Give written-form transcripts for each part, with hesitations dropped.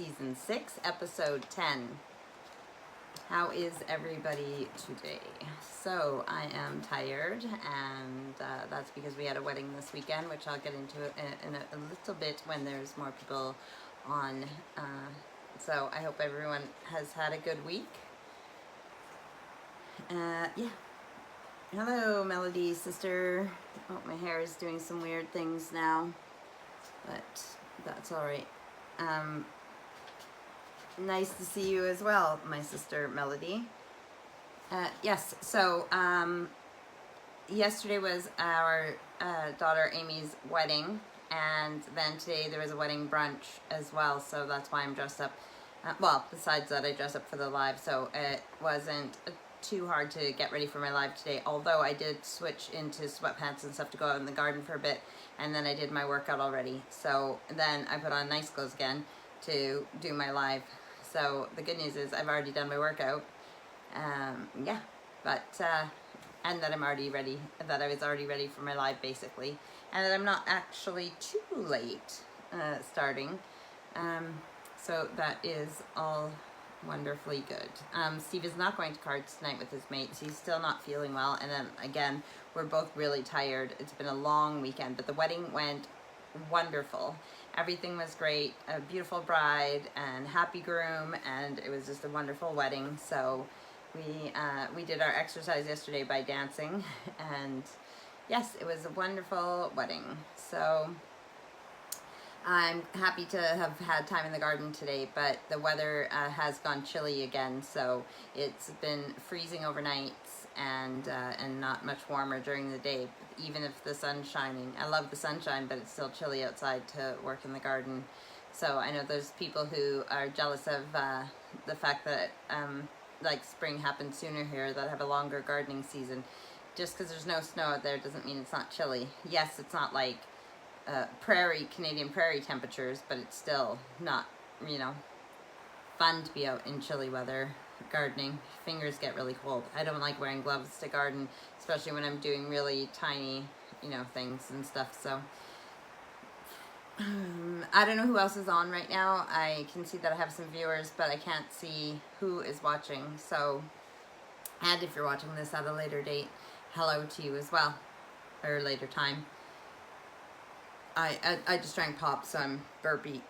Season 6, Episode 10. How is everybody today? So, I am tired, and that's because we had a wedding this weekend, which I'll get into in a little bit when there's more people on. So, I hope everyone has had a good week. Yeah. Hello, Melody, sister. Oh, my hair is doing some weird things now, but that's all right. Nice to see you as well, my sister Melody. Yes, so yesterday was our daughter Amy's wedding, and then today there was a wedding brunch as well, so that's why I'm dressed up. Well, besides that, I dress up for the live, so it wasn't too hard to get ready for my live today, although I did switch into sweatpants and stuff to go out in the garden for a bit, and then I did my workout already. So then I put on nice clothes again to do my live. So the good news is I've already done my workout. Yeah, but and that I'm already ready, that I was already ready for my live basically, and that I'm not actually too late starting. So that is all wonderfully good. Steve is not going to cards tonight with his mates. He's still not feeling well, and then again, we're both really tired. It's been a long weekend, but the wedding went wonderful. Everything was great. A beautiful bride and happy groom, and it was just a wonderful wedding. So we did our exercise yesterday by dancing, and yes, it was a wonderful wedding. So I'm happy to have had time in the garden today, but the weather has gone chilly again, so it's been freezing overnight and not much warmer during the day, even if the sun's shining. I love the sunshine, but it's still chilly outside to work in the garden. So I know there's people who are jealous of the fact that like spring happens sooner here, that have a longer gardening season. Just because there's no snow out there doesn't mean it's not chilly. Yes, it's not like Canadian prairie temperatures, but it's still not, fun to be out in chilly weather gardening. Fingers get really cold. I don't like wearing gloves to garden, especially when I'm doing really tiny, things and stuff. So I don't know who else is on right now. I can see that I have some viewers, but I can't see who is watching. So, and if you're watching this at a later date, hello to you as well, or later time. I just drank pop, so I'm burpy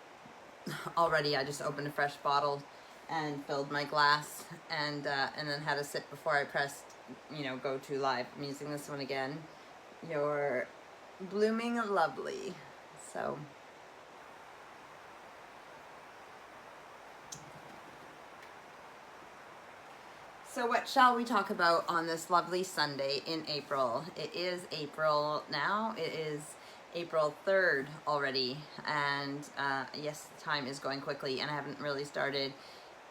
already. I just opened a fresh bottle and filled my glass, and then had a sip before I pressed, go to live. I'm using this one again. You're blooming lovely. So what shall we talk about on this lovely Sunday in April? It is April now. It is April 3rd already, and yes, time is going quickly, and I haven't really started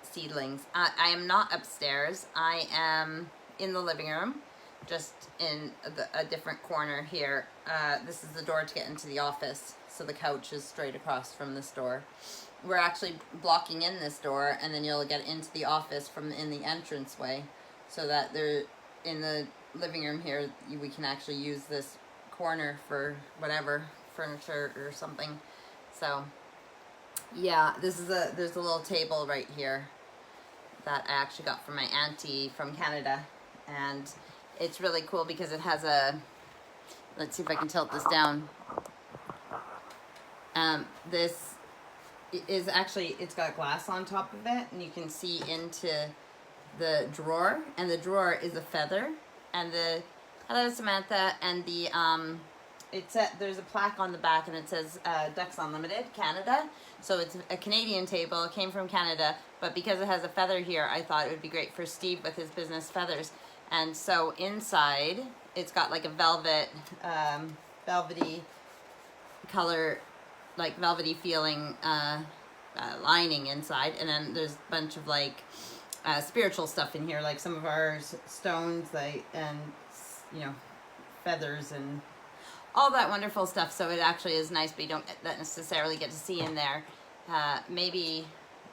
seedlings. I am not upstairs. I am in the living room, just in a different corner here. This is the door to get into the office, so the couch is straight across from this door. We're actually blocking in this door, and then you'll get into the office from in the entranceway, so that there, in the living room here, we can actually use this corner for whatever, furniture or something. So yeah, there's a little table right here that I actually got from my auntie from Canada, and it's really cool because it has let's see if I can tilt this down. This is actually, it's got glass on top of it, and you can see into the drawer, and the drawer is a feather, and hello Samantha, and there's a plaque on the back, and it says Ducks Unlimited Canada. So it's a Canadian table. It came from Canada, but because it has a feather here, I thought it would be great for Steve with his business feathers. And so inside, it's got like a velvety color, like velvety feeling lining inside, and then there's a bunch of like spiritual stuff in here, like some of our stones, and feathers and all that wonderful stuff. So it actually is nice, but you don't necessarily get to see in there. Maybe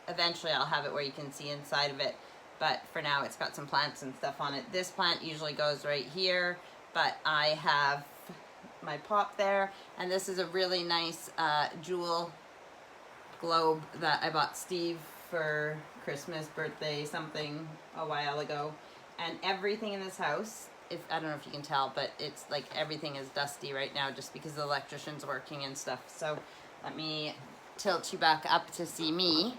eventually I'll have it where you can see inside of it, but for now it's got some plants and stuff on it. This plant usually goes right here, but I have my pop there, and this is a really nice jewel globe that I bought Steve for Christmas, birthday, something a while ago. And everything in this house, if I don't know if you can tell, but it's like everything is dusty right now just because the electrician's working and stuff. So let me tilt you back up to see me.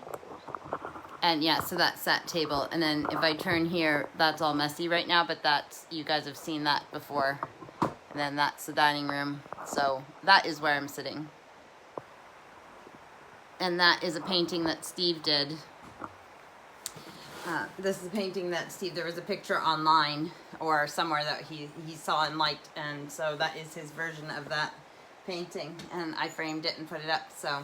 And yeah, so that's that table. And then if I turn here, that's all messy right now, but that's, you guys have seen that before. And then that's the dining room. So that is where I'm sitting. And that is a painting that Steve did. This is a painting that Steve, there was a picture online or somewhere that he saw and liked, and so that is his version of that painting, and I framed it and put it up. So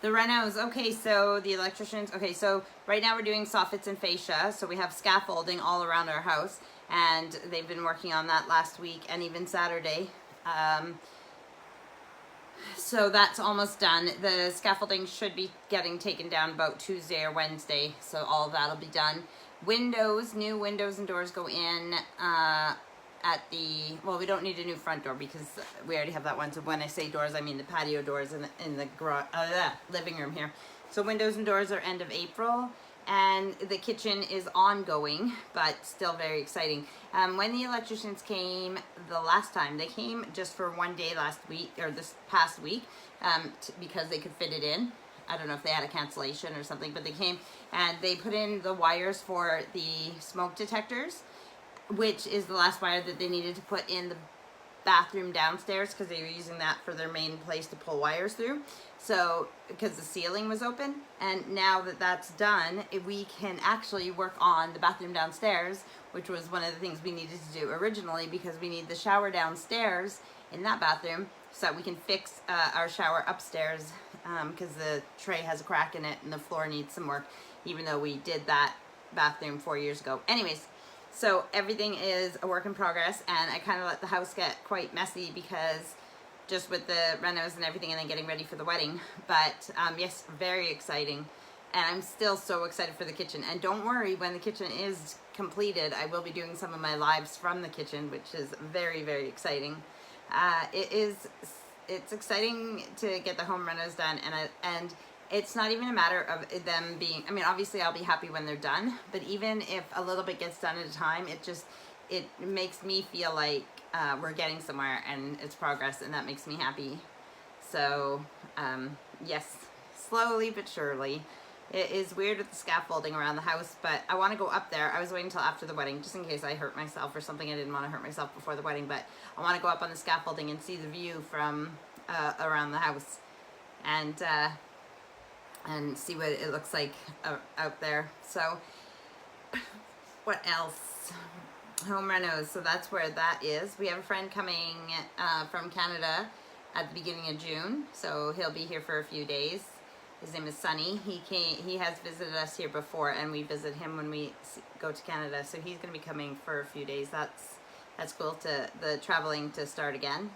the renos, okay, so the electricians, okay, so right now we're doing soffits and fascia, so we have scaffolding all around our house, and they've been working on that last week and even Saturday. So that's almost done. The scaffolding should be getting taken down about Tuesday or Wednesday, so all of that'll be done. Windows, new windows and doors go in at the, well, we don't need a new front door because we already have that one. So when I say doors, I mean the patio doors in the garage, living room here. So windows and doors are end of April. And the kitchen is ongoing, but still very exciting. When the electricians came the last time, they came just for one day last week, or this past week, because they could fit it in. I don't know if they had a cancellation or something, but they came and they put in the wires for the smoke detectors, which is the last wire that they needed to put in the bathroom downstairs because they were using that for their main place to pull wires through. So because the ceiling was open, and now that that's done, we can actually work on the bathroom downstairs, which was one of the things we needed to do originally because we need the shower downstairs in that bathroom so that we can fix our shower upstairs because the tray has a crack in it and the floor needs some work, even though we did that bathroom 4 years ago. Anyways, so everything is a work in progress, and I kind of let the house get quite messy because just with the renos and everything and then getting ready for the wedding. But yes, very exciting. And I'm still so excited for the kitchen. And don't worry, when the kitchen is completed, I will be doing some of my lives from the kitchen, which is very, very exciting. It's exciting to get the home renos done, and it's not even a matter of them being, I mean, obviously I'll be happy when they're done, but even if a little bit gets done at a time, it makes me feel like we're getting somewhere and it's progress, and that makes me happy. So, yes, slowly but surely. It is weird with the scaffolding around the house, but I want to go up there. I was waiting until after the wedding, just in case I hurt myself or something. I didn't want to hurt myself before the wedding, but I want to go up on the scaffolding and see the view from around the house, and see what it looks like out there. So, what else? Home renos, so that's where that is. We have a friend coming from Canada at the beginning of June, so he'll be here for a few days. His name is Sunny. He has visited us here before, and we visit him when we go to Canada, so he's going to be coming for a few days. That's cool, to the traveling to start again.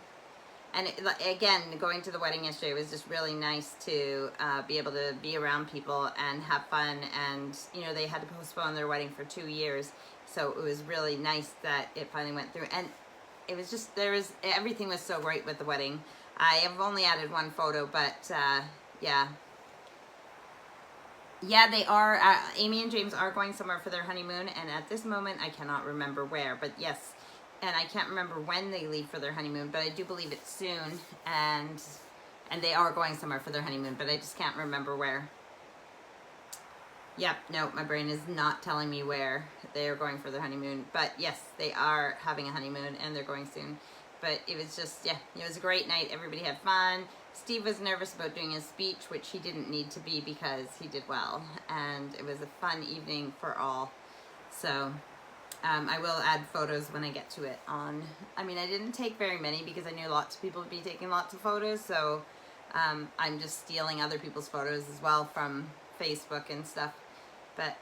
And again, going to the wedding yesterday was just really nice to be able to be around people and have fun. And, you know, they had to postpone their wedding for 2 years. So it was really nice that it finally went through. And it was just, everything was so great with the wedding. I have only added one photo, but yeah. Yeah, they are, Amy and James are going somewhere for their honeymoon. And at this moment, I cannot remember where, but yes. And I can't remember when they leave for their honeymoon, but I do believe it's soon, and they are going somewhere for their honeymoon, but I just can't remember where. Yep, no, my brain is not telling me where they are going for their honeymoon, but yes, they are having a honeymoon, and they're going soon. But it was just, yeah, it was a great night. Everybody had fun. Steve was nervous about doing his speech, which he didn't need to be because he did well, and it was a fun evening for all. So I will add photos when I get to it on, I mean, I didn't take very many because I knew lots of people would be taking lots of photos, so I'm just stealing other people's photos as well from Facebook and stuff. But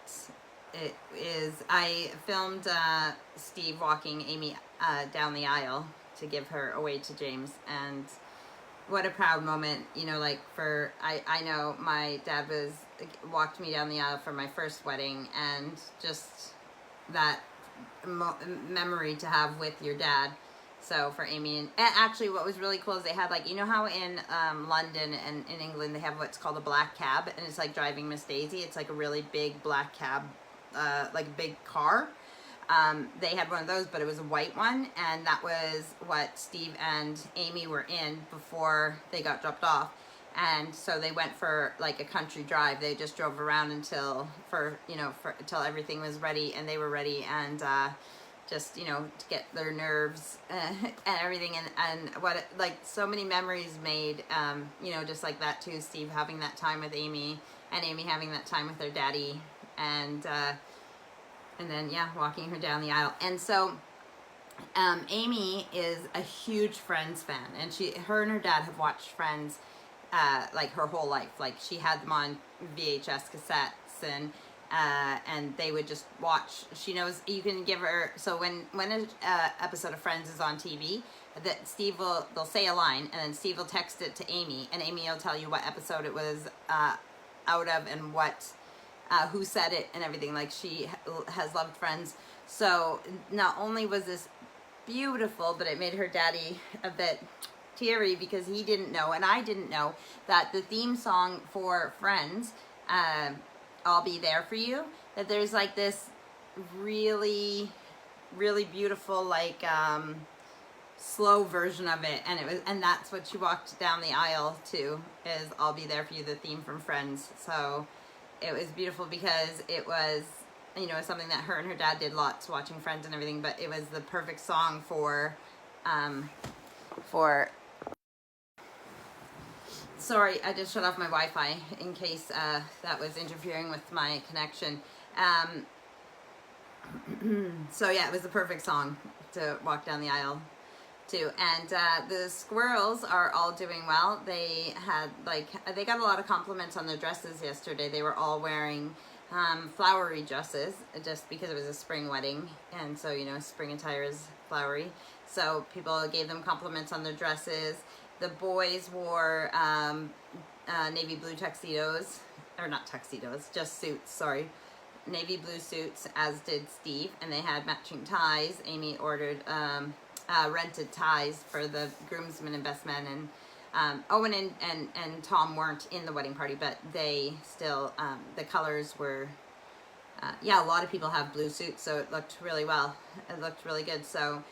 it is, I filmed Steve walking Amy down the aisle to give her away to James, and what a proud moment, you know, like for, I know my dad walked me down the aisle for my first wedding, and just that memory to have with your dad. So for Amy and actually what was really cool is they had like, you know how in London and in England they have what's called a black cab, and it's like driving Miss Daisy. It's like a really big black cab, like a big car. They had one of those, but it was a white one, and that was what Steve and Amy were in before they got dropped off. And so they went for like a country drive. They just drove around until until everything was ready, and they were ready, and just, you know, to get their nerves and everything, and what, like, so many memories made, you know, just like that too. Steve having that time with Amy, and Amy having that time with their daddy, and then, yeah, walking her down the aisle. And so Amy is a huge Friends fan, and her and her dad have watched Friends like her whole life. Like, she had them on VHS cassettes, and they would just watch. She knows, you can give her, so when an episode of Friends is on TV, that they'll say a line, and then Steve will text it to Amy, and Amy will tell you what episode it was out of, and who said it and everything. Like, she has loved Friends. So not only was this beautiful, but it made her daddy a bit teary, because he didn't know, and I didn't know, that the theme song for Friends, I'll Be There For You, that there's like this really, really beautiful, like, slow version of it, and that's what she walked down the aisle to, is I'll Be There For You, the theme from Friends. So it was beautiful, because it was, you know, something that her and her dad did lots, watching Friends and everything, but it was the perfect song for sorry, I just shut off my Wi-Fi in case that was interfering with my connection. So yeah, it was the perfect song to walk down the aisle to. And the squirrels are all doing well. They had, like, they got a lot of compliments on their dresses yesterday. They were all wearing flowery dresses, just because it was a spring wedding, and so, you know, spring attire is flowery. So people gave them compliments on their dresses. The boys wore navy blue tuxedos, or not tuxedos, just suits, sorry. Navy blue suits, as did Steve, and they had matching ties. Amy ordered rented ties for the groomsmen and best men, and Owen and Tom weren't in the wedding party, but they still, the colors were, yeah, a lot of people have blue suits, so it looked really well. It looked really good. So,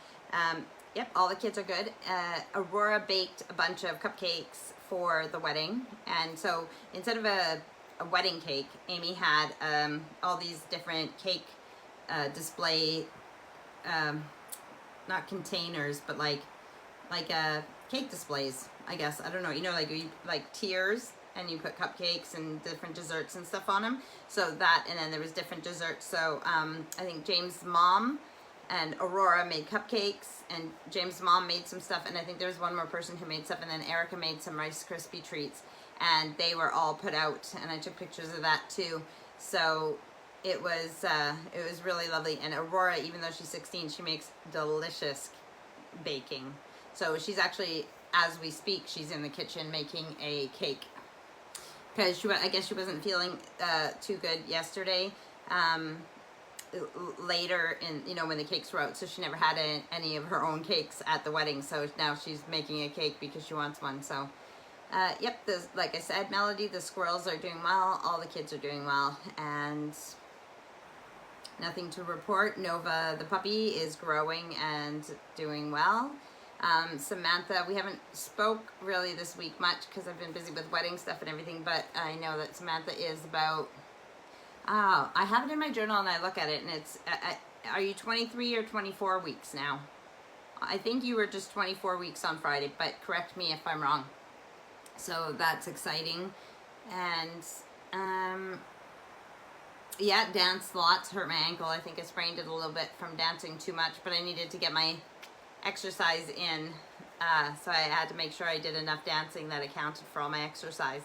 yep, all the kids are good. Aurora baked a bunch of cupcakes for the wedding, and so instead of a wedding cake, Amy had all these different cake display, not containers, but like cake displays, I guess. I don't know, you know, like tiers, and you put cupcakes and different desserts and stuff on them. So that, and then there was different desserts. So I think James' mom and Aurora made cupcakes, and James' mom made some stuff, and I think there was one more person who made stuff, and then Erica made some Rice Krispie treats, and they were all put out, and I took pictures of that too. So it was really lovely. And Aurora, even though she's 16, she makes delicious baking. So she's actually, as we speak, she's in the kitchen making a cake, because I guess she wasn't feeling too good yesterday. Later in, you know, when the cakes were out, so she never had any of her own cakes at the wedding, so now she's making a cake because she wants one. So yep, like I said, Melody, the squirrels are doing well, all the kids are doing well, and nothing to report. Nova, the puppy, is growing and doing well. Samantha, we haven't spoke really this week much because I've been busy with wedding stuff and everything, but I know that Samantha is about, I have it in my journal, and I look at it, and it's, are you 23 or 24 weeks now? I think you were just 24 weeks on Friday, but correct me if I'm wrong. So that's exciting. And yeah, danced lots, hurt my ankle. I think I sprained it a little bit from dancing too much, but I needed to get my exercise in. So I had to make sure I did enough dancing that accounted for all my exercise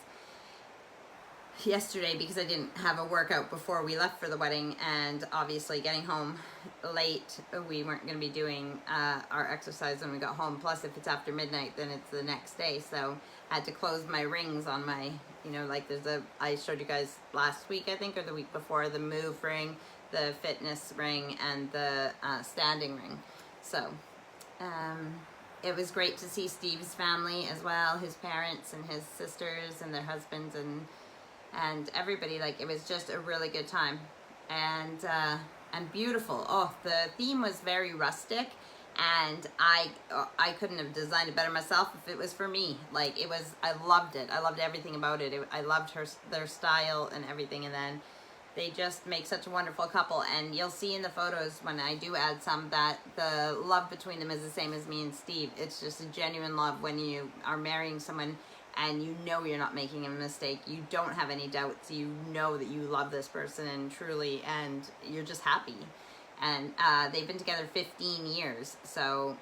yesterday, because I didn't have a workout before we left for the wedding, and obviously getting home late, we weren't going to be doing our exercise when we got home. Plus, if it's after midnight, then it's the next day, so I had to close my rings on my, you know, like I showed you guys last week, I think, or the week before, the move ring, the fitness ring, and the standing ring. So it was great to see Steve's family as well, his parents and his sisters and their husbands and everybody. Like, it was just a really good time, and beautiful. Oh, the theme was very rustic, and I couldn't have designed it better myself if it was for me. Like, it was, I loved it. I loved everything about it. I loved their style and everything, and then they just make such a wonderful couple. And you'll see in the photos when I do add some that the love between them is the same as me and Steve. It's just a genuine love when you are marrying someone and you know you're not making a mistake. You don't have any doubts. You know that you love this person and truly, and you're just happy. And they've been together 15 years. So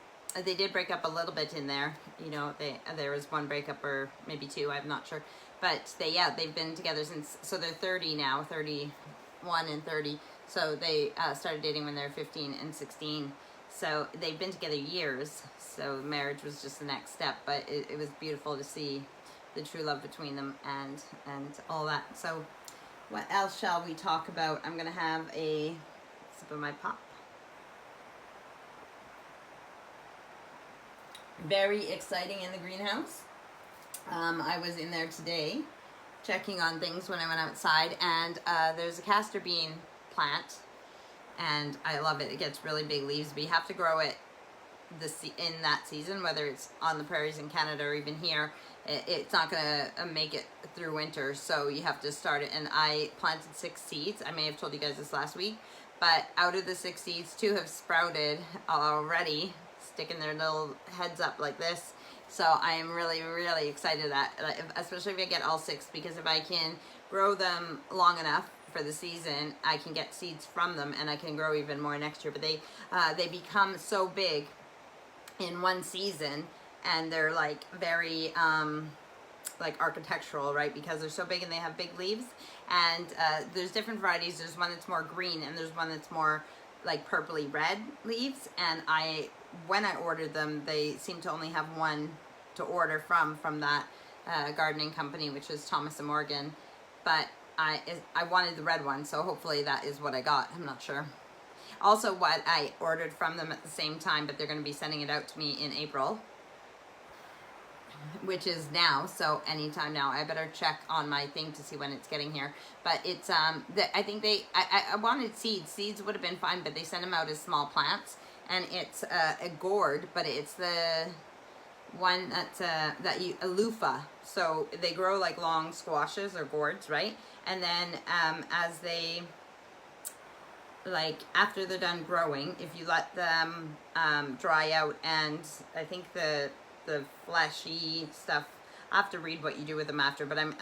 they did break up a little bit in there. You know, there was one breakup, or maybe two, I'm not sure. But they've been together since, so they're 30 now, 31 and 30. So they started dating when they were 15 and 16. So they've been together years. So marriage was just the next step. But it was beautiful to see the true love between them and all that. So what else shall we talk about? I'm going to have a sip of my pop. Very exciting in the greenhouse. I was in there today checking on things when I went outside, and there's a castor bean plant, and I love it. It gets really big leaves, but you have to grow it in that season, whether it's on the prairies in Canada or even here. It's not going to make it through winter, so you have to start it. And I planted 6 seeds. I may have told you guys this last week, but out of the 6 seeds, 2 have sprouted already, sticking their little heads up like this. So I am really, really excited that, especially if I get all 6, because if I can grow them long enough for the season, I can get seeds from them and I can grow even more next year. But they become so big in one season, and they're like very like architectural, right? Because they're so big and they have big leaves. And there's different varieties. There's one that's more green, and there's one that's more like purpley red leaves. And when I ordered them, they seemed to only have one to order from that gardening company, which is Thomas & Morgan. But I wanted the red one, so hopefully that is what I got. I'm not sure. Also, what I ordered from them at the same time, but they're going to be sending it out to me in April, which is now, so anytime now. I better check on my thing to see when it's getting here. But it's I think I wanted seeds. Seeds would have been fine, but they send them out as small plants, and it's a gourd, but it's the one that's a loofah. So they grow like long squashes or gourds, right? And then as they, like, after they're done growing, if you let them dry out, and I think the fleshy stuff, I have to read what you do with them after, but I'm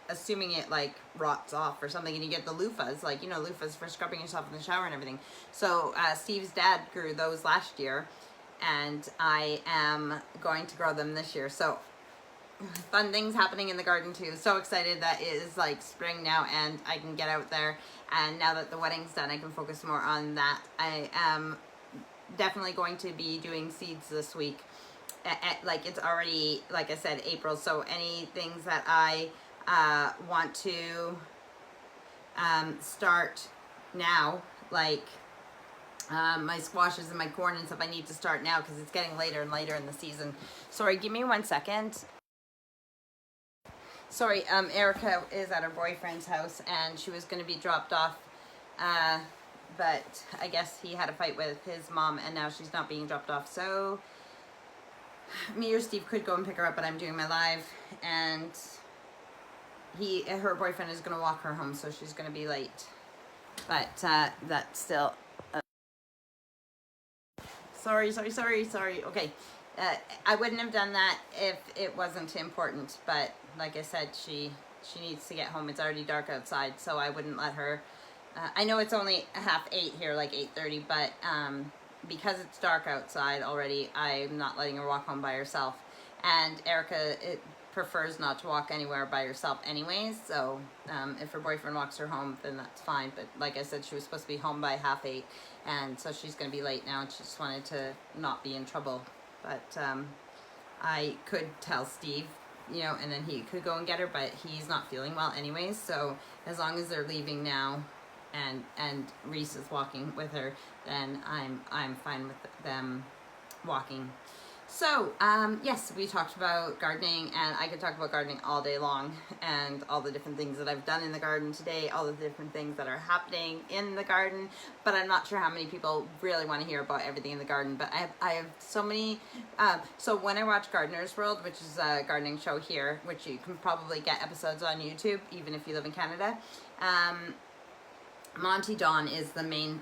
assuming it like rots off or something, and you get the loofahs, like, you know, loofahs for scrubbing yourself in the shower and everything. So Steve's dad grew those last year, and I am going to grow them this year. So fun things happening in the garden too. So excited that it is like spring now and I can get out there, and now that the wedding's done, I can focus more on that. I am definitely going to be doing seeds this week. Like, it's already, like I said, April, so any things that I want to start now, like my squashes and my corn and stuff, I need to start now because it's getting later and later in the season. Sorry, give me 1 second. Sorry, Erica is at her boyfriend's house, and she was going to be dropped off, but I guess he had a fight with his mom, and now she's not being dropped off. So me or Steve could go and pick her up, but I'm doing my live, and her boyfriend is going to walk her home, so she's going to be late. But that's still... Sorry. Okay. I wouldn't have done that if it wasn't important, but like I said, she needs to get home. It's already dark outside, so I wouldn't let her... I know it's only 7:30 here, like 8:30, but because it's dark outside already, I'm not letting her walk home by herself. And Erica prefers not to walk anywhere by herself anyways, so if her boyfriend walks her home, then that's fine. But like I said, she was supposed to be home by 7:30, and so she's going to be late now, and she just wanted to not be in trouble. But I could tell Steve, you know, and then he could go and get her, but he's not feeling well anyways, so as long as they're leaving now and Reese is walking with her, then I'm fine with them walking. So, yes, we talked about gardening, and I could talk about gardening all day long, and all the different things that I've done in the garden today, all the different things that are happening in the garden, but I'm not sure how many people really want to hear about everything in the garden, but I have so many, so when I watch Gardener's World, which is a gardening show here, which you can probably get episodes on YouTube, even if you live in Canada, Monty Don is the main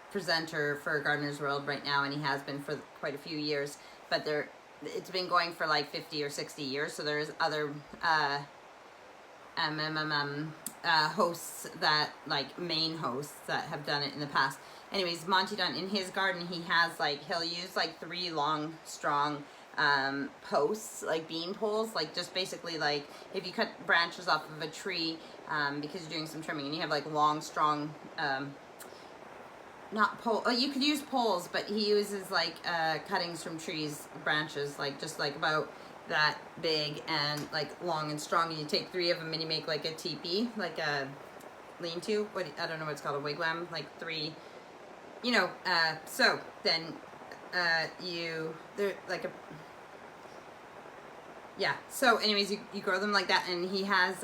presenter for Gardener's World right now, and he has been for quite a few years, but it's been going for like 50 or 60 years, so there's other hosts that, like main hosts that have done it in the past. Anyways, Monty Dunn, in his garden, he has like, he'll use like 3 long, strong posts, like bean poles, like just basically like if you cut branches off of a tree because you're doing some trimming, and you have like long, strong not pole. Oh, you could use poles, but he uses like cuttings from trees, branches, like just like about that big and like long and strong. And you take 3 of them and you make like a teepee, like a lean-to. What, I don't know what it's called, a wigwam. Like 3, you know. So then they're like a, yeah. So anyways, you grow them like that, and he has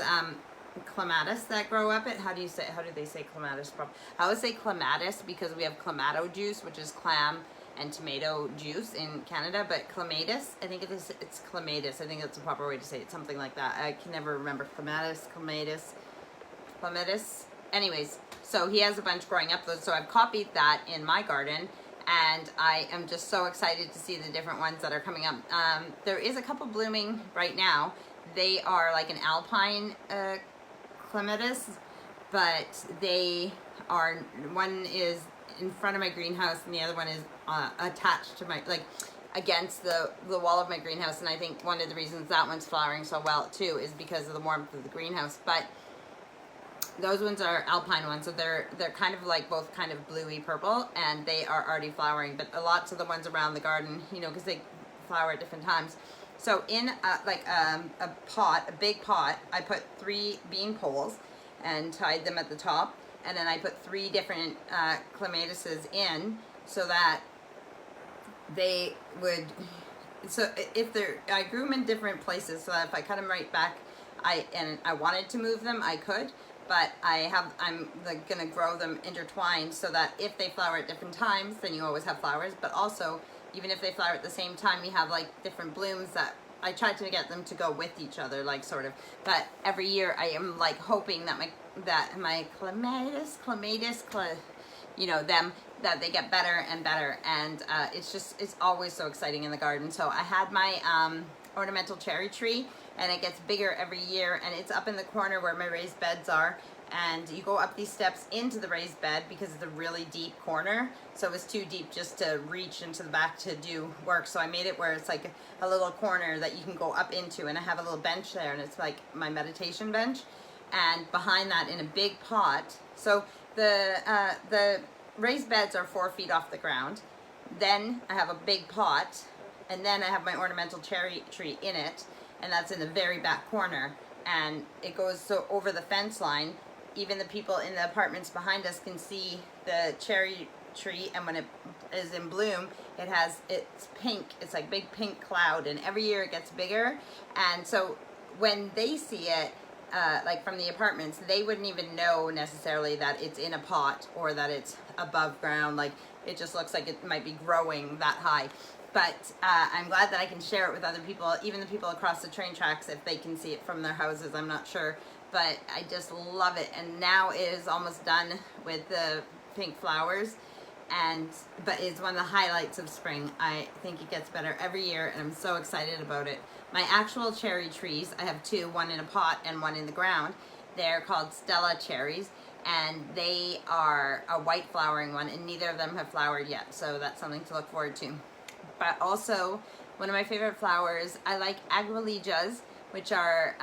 clematis that grow up it. How do they say clematis? I would say clematis because we have clamato juice, which is clam and tomato juice in Canada, but clematis, I think it's clematis. I think that's the proper way to say it, something like that. I can never remember. Clematis. Anyways, so he has a bunch growing up, so I've copied that in my garden, and I am just so excited to see the different ones that are coming up. There is a couple blooming right now. They are like an alpine clematis, but they are, one is in front of my greenhouse and the other one is attached to my, like against the wall of my greenhouse, and I think one of the reasons that one's flowering so well too is because of the warmth of the greenhouse. But those ones are alpine ones, so they're kind of like both kind of bluey purple, and they are already flowering. But lots of the ones around the garden, you know, because they flower at different times. So in a pot, a big pot, I put 3 bean poles and tied them at the top, and then I put 3 different clematises in, so that they would, so if I grew them in different places, so that if I cut them right back, and I wanted to move them, I could, but I'm like gonna grow them intertwined, so that if they flower at different times, then you always have flowers, but also even if they flower at the same time, you have like different blooms that I tried to get them to go with each other, like sort of. But every year I am like hoping that my clematis, you know, that they get better and better, and it's always so exciting in the garden. So I had my ornamental cherry tree, and it gets bigger every year, and it's up in the corner where my raised beds are. And you go up these steps into the raised bed because it's a really deep corner, so it was too deep just to reach into the back to do work, so I made it where it's like a little corner that you can go up into, and I have a little bench there, and it's like my meditation bench. And behind that, in a big pot, so the raised beds are 4 feet off the ground, then I have a big pot, and then I have my ornamental cherry tree in it, and that's in the very back corner, and it goes so over the fence line. Even the people in the apartments behind us can see the cherry tree, and when it is in bloom, it's pink. It's like big pink cloud, and every year it gets bigger. And so when they see it, like from the apartments, they wouldn't even know necessarily that it's in a pot or that it's above ground. Like it just looks like it might be growing that high. But I'm glad that I can share it with other people, even the people across the train tracks, if they can see it from their houses, I'm not sure. But I just love it, and now it is almost done with the pink flowers, but it's one of the highlights of spring. I think it gets better every year, and I'm so excited about it. My actual cherry trees, I have 2, one in a pot and one in the ground. They're called Stella cherries, and they are a white flowering one, and neither of them have flowered yet, so that's something to look forward to. But also, one of my favorite flowers, I like Agwalijas, which are,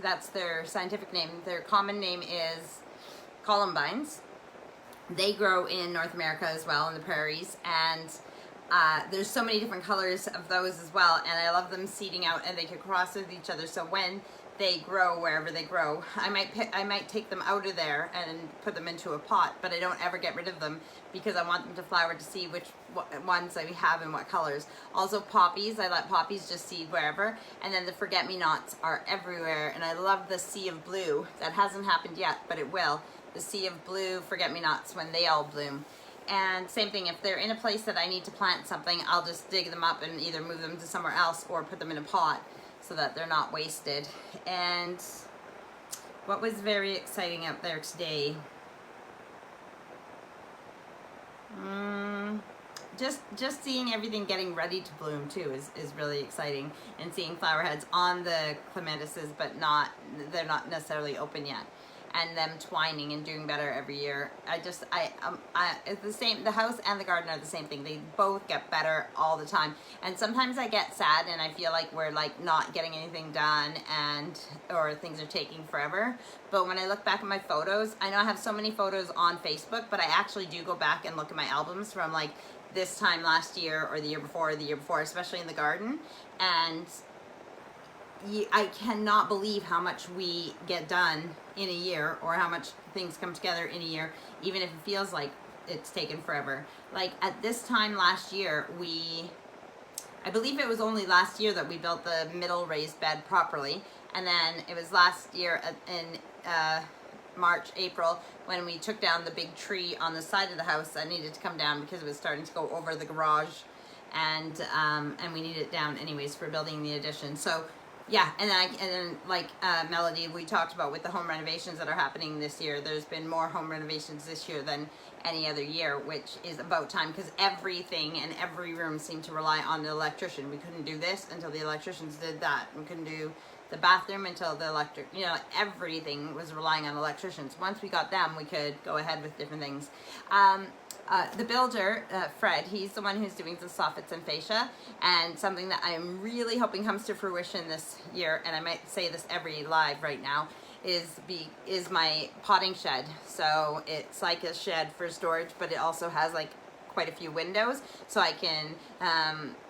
that's their scientific name. Their common name is columbines. They grow in North America as well, in the prairies, and there's so many different colors of those as well, and I love them seeding out, and they can cross with each other. So when they grow wherever they grow. I might take them out of there and put them into a pot, but I don't ever get rid of them because I want them to flower to see which ones I have and what colors. Also poppies, I let poppies just seed wherever. And then the forget-me-nots are everywhere, and I love the sea of blue. That hasn't happened yet, but it will. The sea of blue forget-me-nots when they all bloom. And same thing, if they're in a place that I need to plant something, I'll just dig them up and either move them to somewhere else or put them in a pot so that they're not wasted. And what was very exciting out there today? Just seeing everything getting ready to bloom too is really exciting, and seeing flower heads on the clematis, but they're not necessarily open yet, and them twining and doing better every year. It's the same. The house and the garden are the same thing. They both get better all the time. And sometimes I get sad and I feel like we're like not getting anything done, or things are taking forever. But when I look back at my photos, I know I have so many photos on Facebook, but I actually do go back and look at my albums from like this time last year or the year before, especially in the garden. And I cannot believe how much we get done in a year, or how much things come together in a year, even if it feels like it's taken forever. Like at this time last year, I believe it was only last year that we built the middle raised bed properly, and then it was last year in March, April, when we took down the big tree on the side of the house that needed to come down because it was starting to go over the garage, and we needed it down anyways for building the addition. So yeah, and then like Melody, we talked about with the home renovations that are happening this year. There's been more home renovations this year than any other year, which is about time, because everything and every room seemed to rely on the electrician. We couldn't do this until the electricians did that. We couldn't do the bathroom until the everything was relying on electricians. Once we got them, we could go ahead with different things. The builder, Fred, he's the one who's doing the soffits and fascia, and something that I'm really hoping comes to fruition this year, and I might say this every live right now, is my potting shed. So it's like a shed for storage, but it also has like quite a few windows, so I can,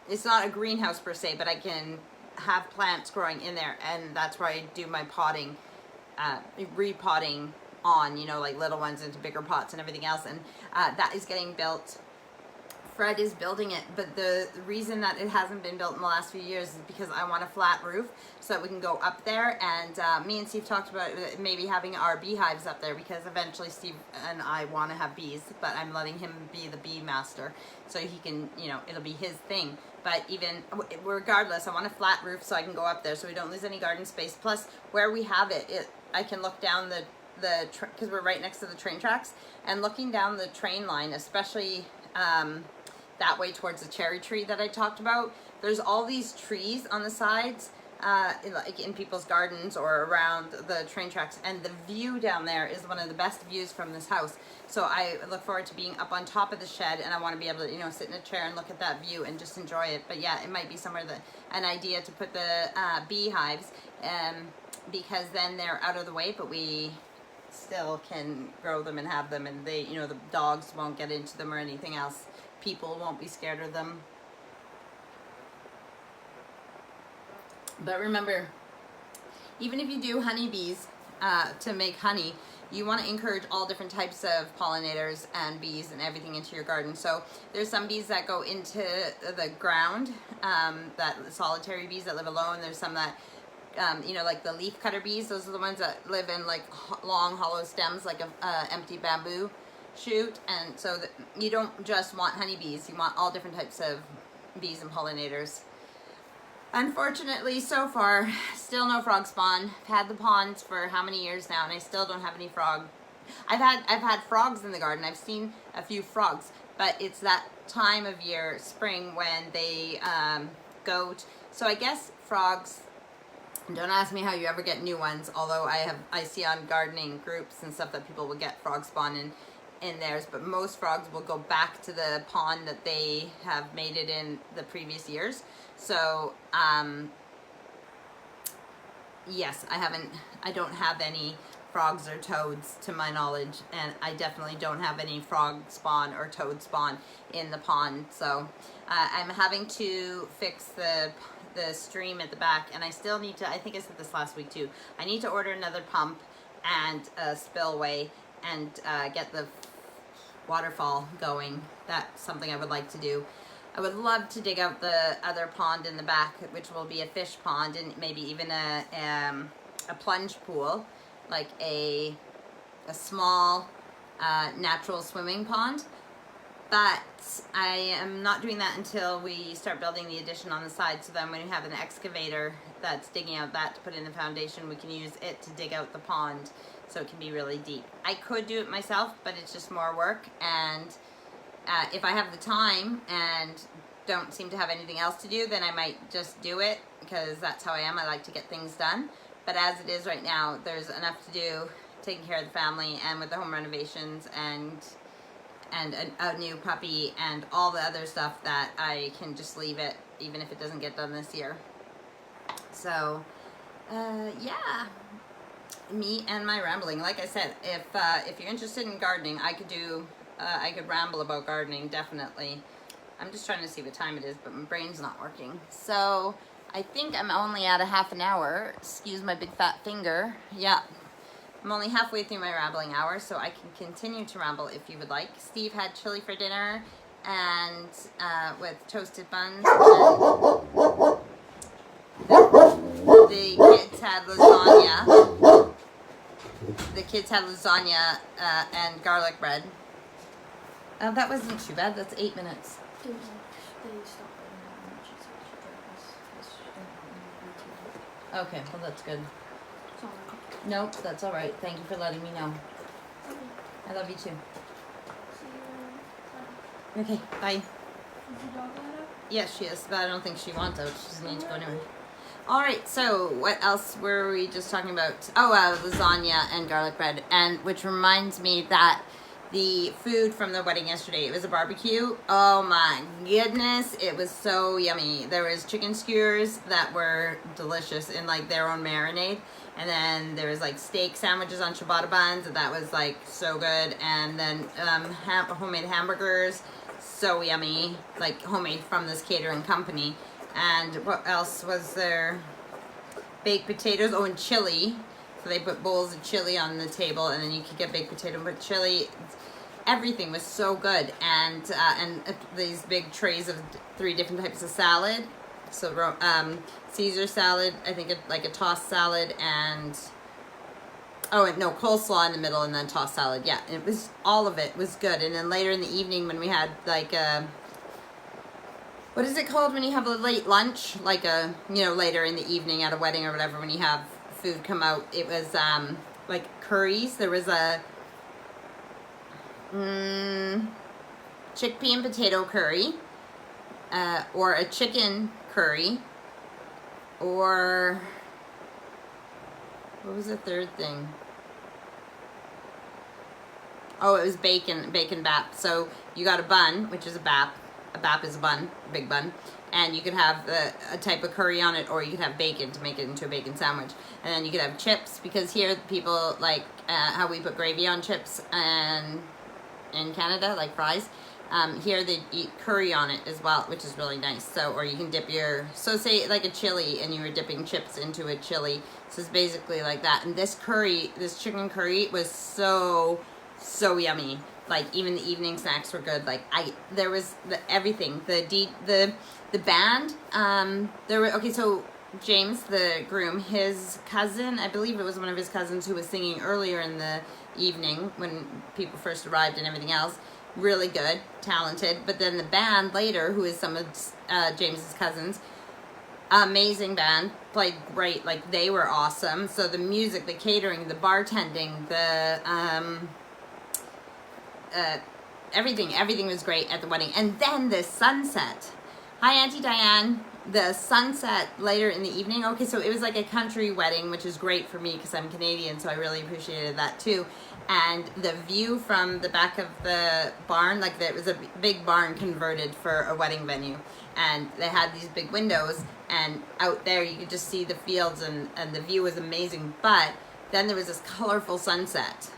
it's not a greenhouse per se, but I can have plants growing in there, and that's where I do my potting, repotting on, like little ones into bigger pots and everything else, and that is getting built. Fred is building it, but the reason that it hasn't been built in the last few years is because I want a flat roof so that we can go up there, and me and Steve talked about maybe having our beehives up there, because eventually Steve and I want to have bees, but I'm letting him be the bee master so he can, it'll be his thing. But even regardless, I want a flat roof so I can go up there so we don't lose any garden space. Plus, where we have it, I can look down because we're right next to the train tracks, and looking down the train line, especially that way towards the cherry tree that I talked about, there's all these trees on the sides, like in people's gardens or around the train tracks, and the view down there is one of the best views from this house. So I look forward to being up on top of the shed, and I want to be able to, sit in a chair and look at that view and just enjoy it. But yeah, it might be somewhere an idea to put the beehives, because then they're out of the way, but we still can grow them and have them, and they, the dogs won't get into them or anything else. People won't be scared of them. But remember, even if you do honeybees to make honey, you want to encourage all different types of pollinators and bees and everything into your garden. So there's some bees that go into the ground, that solitary bees that live alone. There's some that like the leaf cutter bees. Those are the ones that live in like long hollow stems, like a empty bamboo shoot. And so you don't just want honeybees, you want all different types of bees and pollinators. Unfortunately, so far, still no frog spawn. I've had the ponds for how many years now, and I still don't have any frog. I've had frogs in the garden. I've seen a few frogs, but it's that time of year, spring, when they so I guess frogs. Don't ask me how you ever get new ones, although I see on gardening groups and stuff that people will get frog spawn in theirs, but most frogs will go back to the pond that they have mated in the previous years. So yes, I don't have any frogs or toads to my knowledge, and I definitely don't have any frog spawn or toad spawn in the pond. So I'm having to fix the stream at the back, and I still need to, I think I said this last week too, I need to order another pump and a spillway and get the waterfall going. That's something I would like to do. I would love to dig out the other pond in the back, which will be a fish pond, and maybe even a plunge pool, like a small natural swimming pond. But I am not doing that until we start building the addition on the side, so then when we have an excavator that's digging out that to put in the foundation, we can use it to dig out the pond so it can be really deep. I could do it myself, but it's just more work, and if I have the time and don't seem to have anything else to do, then I might just do it, because that's how I am. I like to get things done. But as it is right now, there's enough to do, taking care of the family and with the home renovations and a new puppy and all the other stuff, that I can just leave it, even if it doesn't get done this year. So, yeah. Me and my rambling. Like I said, if you're interested in gardening, I could ramble about gardening, definitely. I'm just trying to see what time it is, but my brain's not working. So I think I'm only at a half an hour. Excuse my big fat finger. Yeah, I'm only halfway through my rambling hour, so I can continue to ramble if you would like. Steve had chili for dinner, and with toasted buns. The kids had lasagna. The kids had lasagna and garlic bread. That wasn't too bad. That's 8 minutes. Okay, well that's good. Nope, that's all right. Thank you for letting me know. I love you too. Okay, bye. Is your dog let out? Yes, she is, but I don't think she wants out. She doesn't need to go anywhere. All right, so what else were we just talking about? Oh, lasagna and garlic bread, and which reminds me that the food from the wedding yesterday, it was a barbecue. Oh my goodness, it was so yummy. There was chicken skewers that were delicious in like their own marinade, and then there was like steak sandwiches on ciabatta buns, and that was like so good. And then homemade hamburgers, so yummy, like homemade from this catering company. And what else was there? Baked potatoes. Oh, and chili. So they put bowls of chili on the table, and then you could get baked potato and put chili. Everything was so good, and these big trays of 3 different types of salad. So Caesar salad, I think like a tossed salad, and coleslaw in the middle, and then tossed salad. Yeah, it was, all of it was good. And then later in the evening, when we had like what is it called when you have a late lunch, like later in the evening at a wedding or whatever, when you have food come out, it was like curries. There was a chickpea and potato curry, or a chicken curry, or what was the third thing? Oh, it was bacon bap. So you got a bun, which is a bap. A bap is a bun, a big bun. And you could have a type of curry on it, or you could have bacon to make it into a bacon sandwich. And then you could have chips, because here people like how we put gravy on chips, and in Canada, like fries. Here they eat curry on it as well, which is really nice. So, or you can dip say like a chili, and you were dipping chips into a chili. So it's basically like that. And this chicken curry was so yummy. Like even the evening snacks were good. Like there was everything. The band. So James, the groom, his cousin, I believe it was one of his cousins who was singing earlier in the evening when people first arrived and everything else. Really good, talented. But then the band later, who is some of James's cousins, amazing band, played great. Like they were awesome. So the music, the catering, the bartending, the everything was great at the wedding. And then the sunset. Hi, Auntie Diane. The sunset later in the evening. Okay, so it was like a country wedding, which is great for me because I'm Canadian, so I really appreciated that too. And the view from the back of the barn, like it was a big barn converted for a wedding venue. And they had these big windows, and out there you could just see the fields, and the view was amazing. But then there was this colorful sunset.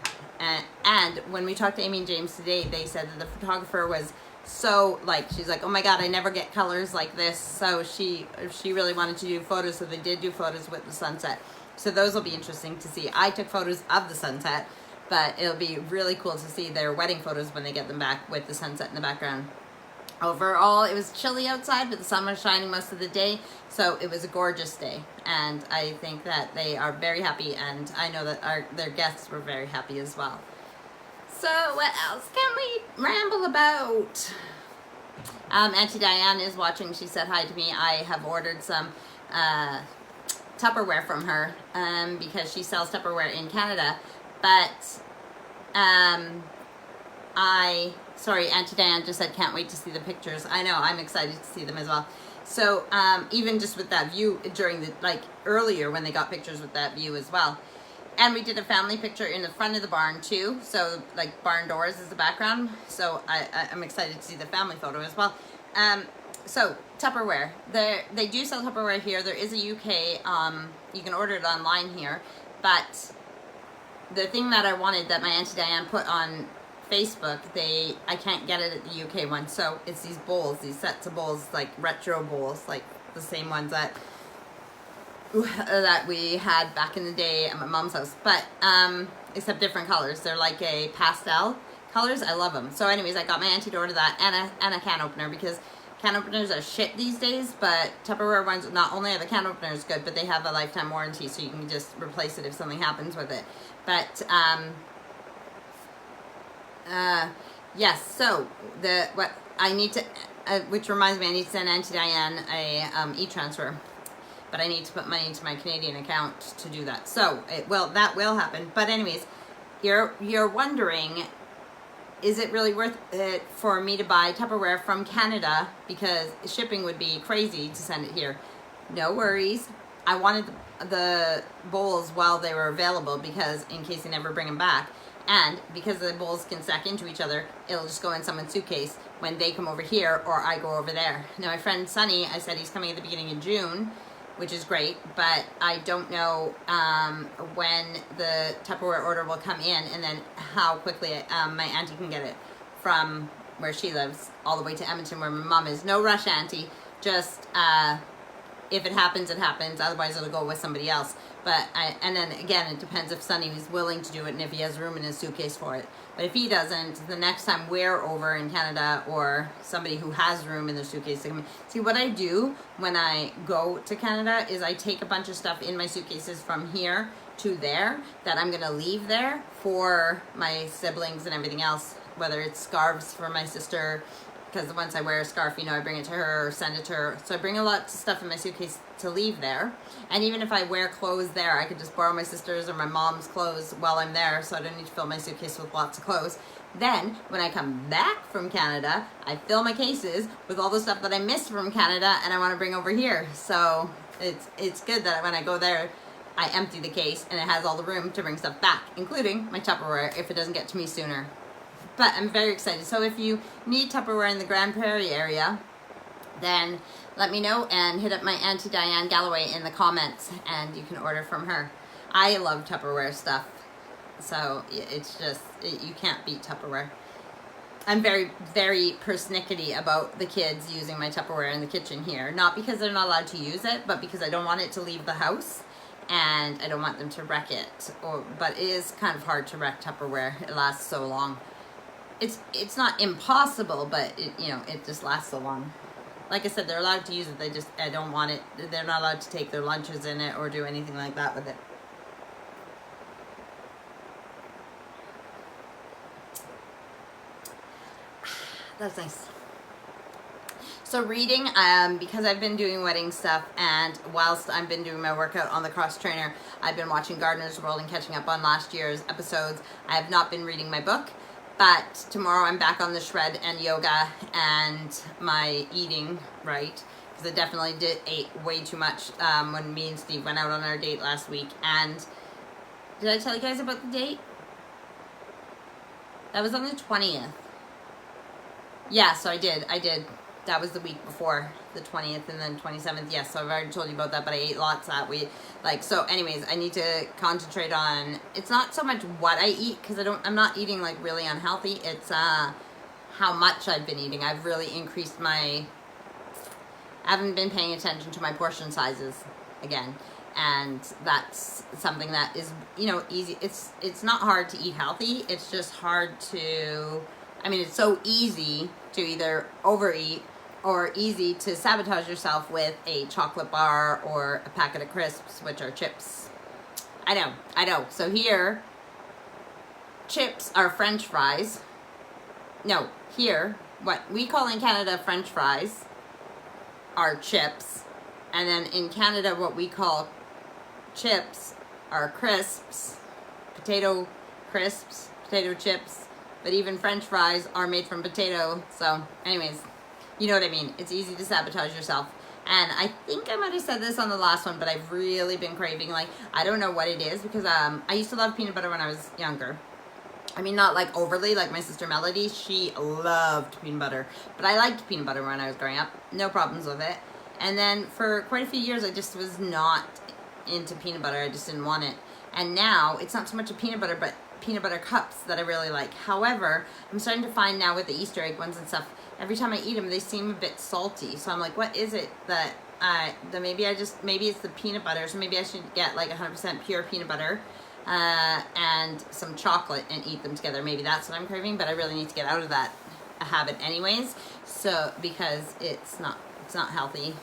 And when we talked to Amy and James today, they said that the photographer was so, like, she's like, oh my God, I never get colors like this. So she really wanted to do photos, so they did do photos with the sunset. So those will be interesting to see. I took photos of the sunset, but it'll be really cool to see their wedding photos when they get them back with the sunset in the background. Overall, it was chilly outside, but the sun was shining most of the day, so it was a gorgeous day. And I think that they are very happy, and I know that their guests were very happy as well. So what else can we ramble about? Auntie Diane is watching. She said hi to me. I have ordered some Tupperware from her because she sells Tupperware in Canada. But sorry, Auntie Diane just said can't wait to see the pictures. I know, I'm excited to see them as well. So even just with that view during the, like earlier when they got pictures with that view as well. And we did a family picture in the front of the barn too. So like barn doors is the background. So I'm excited to see the family photo as well. So Tupperware, they do sell Tupperware here. There is a UK, you can order it online here. But the thing that I wanted that my Auntie Diane put on Facebook, I can't get it at the UK one. So it's these bowls, these sets of bowls, like retro bowls, like the same ones that we had back in the day at my mom's house, but except different colors. They're like a pastel colors. I love them. So anyways, I got my auntie to order that and a can opener because can openers are shit these days, but Tupperware ones, not only are the can openers good, but they have a lifetime warranty, so you can just replace it if something happens with it. But yes, so what I need to, which reminds me, I need to send Auntie Diane a e-transfer. But I need to put money into my Canadian account to do that. So, that will happen. But anyways, you're wondering, is it really worth it for me to buy Tupperware from Canada? Because shipping would be crazy to send it here. No worries. I wanted the bowls while they were available because in case they never bring them back. And because the bowls can stack into each other, it'll just go in someone's suitcase when they come over here or I go over there. Now, my friend Sonny, I said he's coming at the beginning of June, which is great, but I don't know when the Tupperware order will come in and then how quickly my auntie can get it from where she lives all the way to Edmonton where my mom is. No rush, Auntie. Just if it happens, it happens. Otherwise, it'll go with somebody else. But and then again, it depends if Sonny is willing to do it and if he has room in his suitcase for it. But if he doesn't, the next time we're over in Canada or somebody who has room in their suitcase to come in. See, what I do when I go to Canada is I take a bunch of stuff in my suitcases from here to there that I'm going to leave there for my siblings and everything else, whether it's scarves for my sister, because once I wear a scarf, I bring it to her or send it to her. So I bring a lot of stuff in my suitcase to leave there. And even if I wear clothes there, I could just borrow my sister's or my mom's clothes while I'm there, so I don't need to fill my suitcase with lots of clothes. Then, when I come back from Canada, I fill my cases with all the stuff that I missed from Canada and I want to bring over here. So it's good that when I go there, I empty the case and it has all the room to bring stuff back, including my Tupperware if it doesn't get to me sooner. But I'm very excited. So if you need Tupperware in the Grand Prairie area, then let me know and hit up my Auntie Diane Galloway in the comments and you can order from her. I love Tupperware stuff. So it's just, you can't beat Tupperware. I'm very, very persnickety about the kids using my Tupperware in the kitchen here. Not because they're not allowed to use it, but because I don't want it to leave the house and I don't want them to wreck it. But it is kind of hard to wreck Tupperware. It lasts so long. It's not impossible, but it just lasts so long. Like I said, they're allowed to use it. I don't want it. They're not allowed to take their lunches in it or do anything like that with it. That's nice. So reading, because I've been doing wedding stuff and whilst I've been doing my workout on the cross trainer, I've been watching Gardener's World and catching up on last year's episodes. I have not been reading my book. But tomorrow I'm back on the shred and yoga and my eating right. Because I definitely ate way too much when me and Steve went out on our date last week. And did I tell you guys about the date? That was on the 20th. Yeah, so I did. that was the week before the 20th and then 27th. Yes, so I've already told you about that, but I ate lots that week. Like, so anyways, I need to concentrate on, it's not so much what I eat, because I'm not eating like really unhealthy. It's how much I've been eating. I've really increased I haven't been paying attention to my portion sizes again. And that's something that is, you know, easy. It's not hard to eat healthy. It's just hard to, I mean, it's so easy to either overeat or easy to sabotage yourself with a chocolate bar or a packet of crisps, which are chips. I know. So here, chips are French fries. No, here, what we call in Canada French fries are chips. And then in Canada, what we call chips are crisps, potato crisps, potato chips, but even French fries are made from potato. So anyways, you know what I mean. It's easy to sabotage yourself. And I think I might have said this on the last one, but I've really been craving, like, I don't know what it is, because I used to love peanut butter when I was younger. I mean, not like overly, like my sister Melody, she loved peanut butter, but I liked peanut butter when I was growing up. No problems with it. And then for quite a few years, I just was not into peanut butter. I just didn't want it. And now it's not so much a peanut butter, but peanut butter cups that I really like. However, I'm starting to find now with the Easter egg ones and stuff, every time I eat them, they seem a bit salty. So I'm like, what is it that maybe it's the peanut butter. So maybe I should get like 100% pure peanut butter and some chocolate and eat them together. Maybe that's what I'm craving, but I really need to get out of that habit anyways. So because it's not healthy.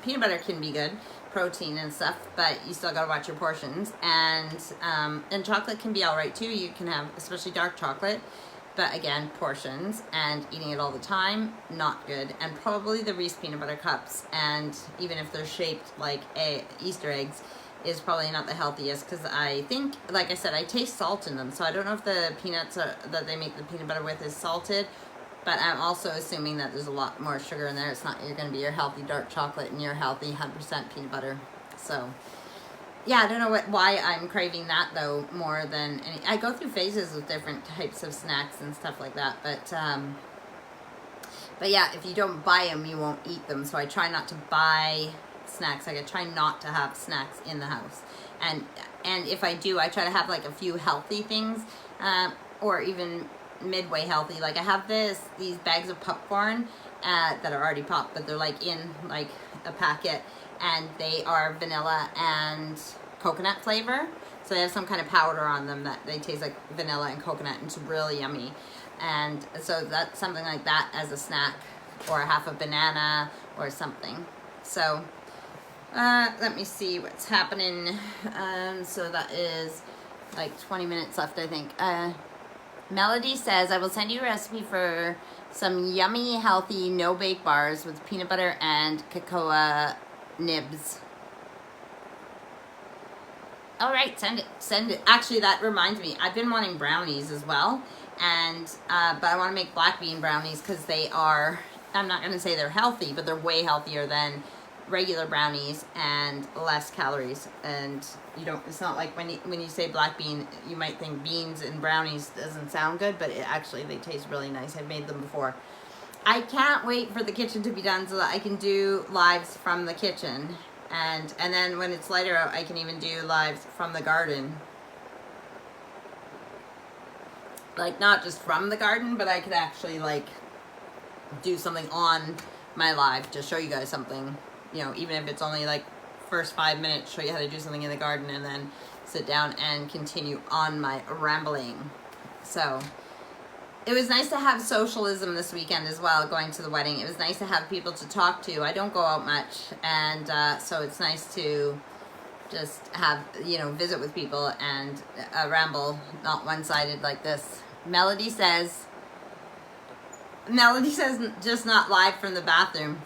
Peanut butter can be good, protein and stuff, but you still gotta watch your portions. And chocolate can be all right too. You can have, especially dark chocolate, but again, portions, and eating it all the time, not good. And probably the Reese peanut butter cups, and even if they're shaped like Easter eggs, is probably not the healthiest, because I think, like I said, I taste salt in them. So I don't know if the peanuts that they make the peanut butter with is salted. But I'm also assuming that there's a lot more sugar in there. It's not, you're going to be your healthy dark chocolate and your healthy 100% peanut butter. So, yeah, I don't know why I'm craving that, though, more than any. I go through phases with different types of snacks and stuff like that. But yeah, if you don't buy them, you won't eat them. So I try not to buy snacks. Like, I try not to have snacks in the house. And if I do, I try to have, like, a few healthy things, or even midway healthy. Like, I have these bags of popcorn that are already popped, but they're like in like a packet, and they are vanilla and coconut flavor. So they have some kind of powder on them that they taste like vanilla and coconut, and it's really yummy. And so that's something like that as a snack, or a half a banana or something. So let me see what's happening. So that is like 20 minutes left, I think. Melody says, I will send you a recipe for some yummy, healthy, no-bake bars with peanut butter and cocoa nibs. All right, send it. Actually, that reminds me, I've been wanting brownies as well, and but I want to make black bean brownies, because they are, I'm not going to say they're healthy, but they're way healthier than regular brownies and less calories. And you don't, it's not like when you say black bean, you might think beans and brownies doesn't sound good, but actually they taste really nice. I've made them before. I can't wait for the kitchen to be done so that I can do lives from the kitchen, and then when it's lighter out, I can even do lives from the garden. Like, not just from the garden, but I could actually like do something on my live to show you guys something. You know, even if it's only like first 5 minutes, show you how to do something in the garden, and then sit down and continue on my rambling. So it was nice to have socialism this weekend as well, going to the wedding. It was nice to have people to talk to. I don't go out much, and so it's nice to just have, you know, visit with people and ramble, not one-sided like this. Melody says, just not live from the bathroom.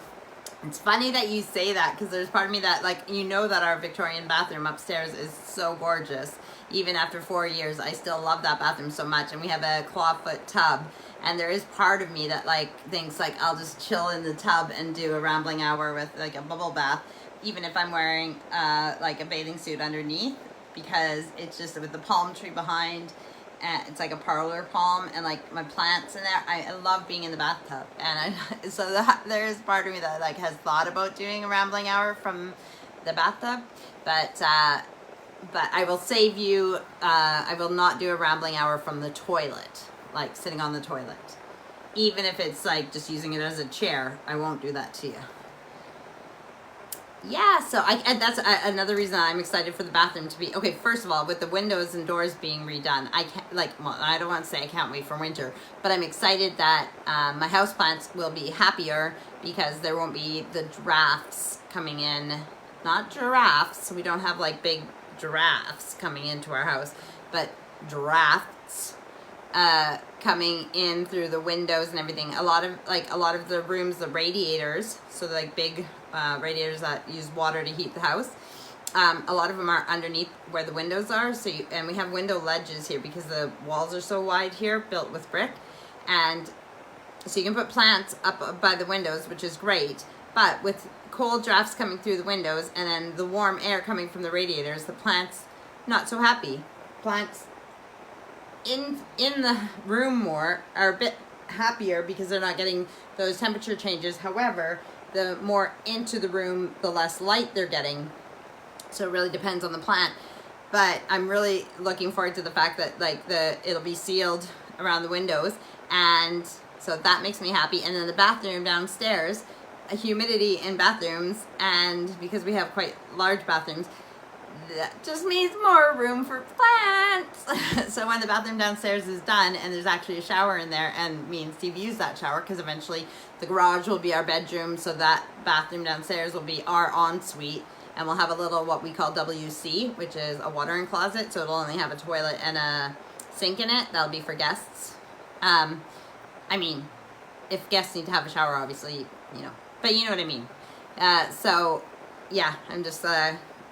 It's funny that you say that, because there's part of me that, like, you know that our Victorian bathroom upstairs is so gorgeous. Even after 4 years, I still love that bathroom so much. And we have a clawfoot tub. And there is part of me that, like, thinks, like, I'll just chill in the tub and do a rambling hour with, like, a bubble bath. Even if I'm wearing, like, a bathing suit underneath. Because it's just with the palm tree behind. it's like a parlor palm, and like my plants in there. I love being in the bathtub, and there's part of me that like has thought about doing a rambling hour from the bathtub, but I will save you. I will not do a rambling hour from the toilet, like sitting on the toilet. Even if it's like just using it as a chair, I won't do that to you. Yeah, so and that's another reason I'm excited for the bathroom to be, okay, first of all, with the windows and doors being redone, I can't, well, I don't want to say I can't wait for winter, but I'm excited that my houseplants will be happier because there won't be the drafts coming in, not giraffes, we don't have like big giraffes coming into our house, but drafts coming in through the windows and everything. A lot of the rooms, the radiators, so like big radiators that use water to heat the house, a lot of them are underneath where the windows are. So and we have window ledges here because the walls are so wide here, built with brick, and so you can put plants up by the windows, which is great. But with cold drafts coming through the windows and then the warm air coming from the radiators, the plants not so happy. Plants in the room more are a bit happier because they're not getting those temperature changes. However, the more into the room, the less light they're getting. So it really depends on the plant. But I'm really looking forward to the fact that like it'll be sealed around the windows, and so that makes me happy. And then the bathroom downstairs, humidity in bathrooms, and because we have quite large bathrooms, that just means more room for plants. So when the bathroom downstairs is done and there's actually a shower in there, and me and Steve use that shower because eventually the garage will be our bedroom, so that bathroom downstairs will be our ensuite, and we'll have a little what we call WC, which is a watering closet, so it'll only have a toilet and a sink in it. That'll be for guests. I mean, if guests need to have a shower, obviously, you know, but you know what I mean. So yeah, I'm just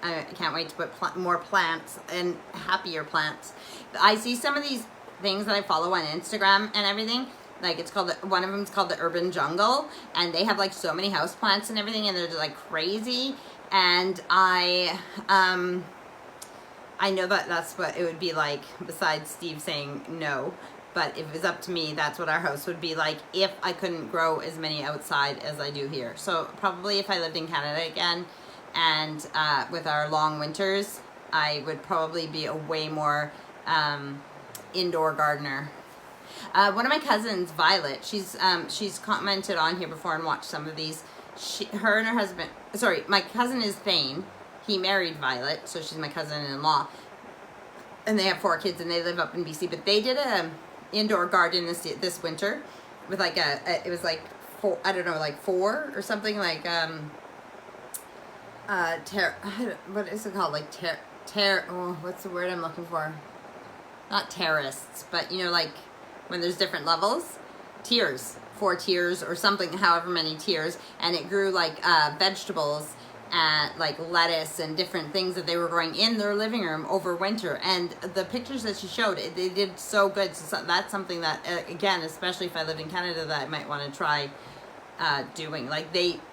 I can't wait to put more plants and happier plants. I see some of these things that I follow on Instagram and everything. Like it's called, one of them is called the Urban Jungle, and they have like so many house plants and everything, and they're just like crazy. And I know that that's what it would be like, besides Steve saying no. But if it was up to me, that's what our house would be like if I couldn't grow as many outside as I do here. So probably if I lived in Canada again, and with our long winters, I would probably be a way more indoor gardener. One of my cousins, Violet, she's commented on here before and watched some of these. Her and her husband, sorry, my cousin is Thane. He married Violet, so she's my cousin-in-law. And they have 4 kids, and they live up in BC. But they did a indoor garden this winter with like it was like 4, I don't know, like 4 or something, like what is it called? Like oh, what's the word I'm looking for? Not terraced, but you know, like when there's different levels, tiers, 4 tiers or something, however many tiers, and it grew like vegetables and like lettuce and different things that they were growing in their living room over winter. And the pictures that she showed, they did so good. So that's something that, again, especially if I lived in Canada, that I might want to try doing. Like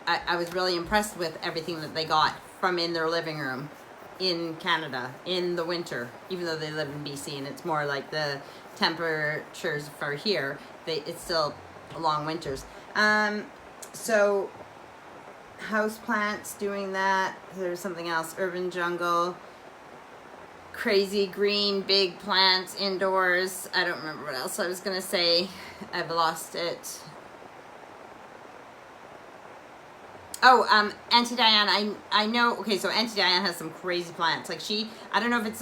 I was really impressed with everything that they got from in their living room in Canada in the winter, even though they live in BC and it's more like the temperatures for here, it's still long winters. So house plants, doing that. There's something else, Urban Jungle, crazy green big plants indoors. I don't remember what else I was gonna say. I've lost it. Oh, Auntie Diane, I know, okay, so Auntie Diane has some crazy plants. Like I don't know if it's